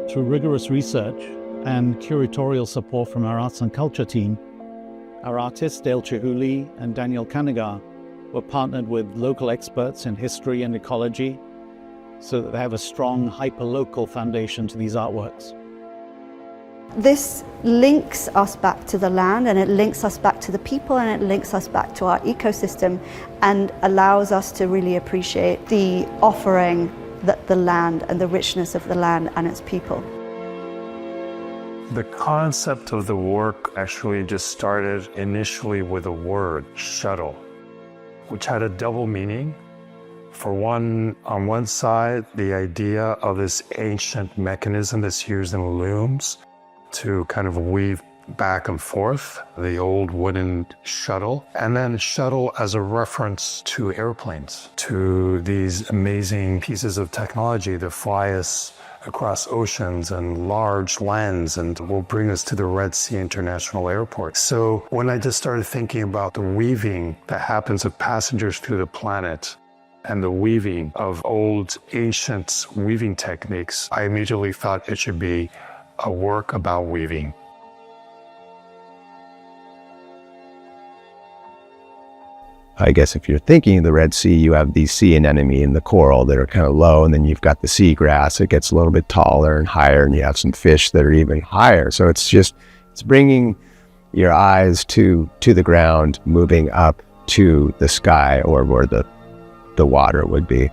Through rigorous research and curatorial support from our arts and culture team, our artists Dale Chihuly and Daniel Canogar were partnered with local experts in history and ecology so that they have a strong hyper-local foundation to these artworks. This links us back to the land, and it links us back to the people, and it links us back to our ecosystem, and allows us to really appreciate the offering that the land and the richness of the land and its people. The concept of the work actually just started initially with a word, shuttle, which had a double meaning. For one, on one side, the idea of this ancient mechanism that's used in looms to kind of weave back and forth, the old wooden shuttle, and then shuttle as a reference to airplanes, to these amazing pieces of technology that fly us across oceans and large lands and will bring us to the Red Sea International Airport. So when I just started thinking about the weaving that happens of passengers through the planet and the weaving of old ancient weaving techniques, I immediately thought it should be a work about weaving. I guess if you're thinking of the Red Sea, you have the sea anemone and the coral that are kind of low, and then you've got the seagrass that gets a little bit taller and higher, and you have some fish that are even higher. So it's bringing your eyes to the ground, moving up to the sky or where the water would be.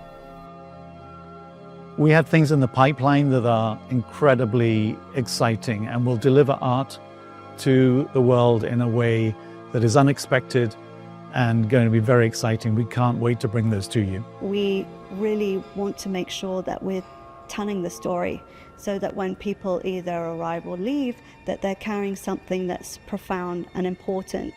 We have things in the pipeline that are incredibly exciting and will deliver art to the world in a way that is unexpected and going to be very exciting. We can't wait to bring those to you. We really want to make sure that we're telling the story so that when people either arrive or leave, that they're carrying something that's profound and important.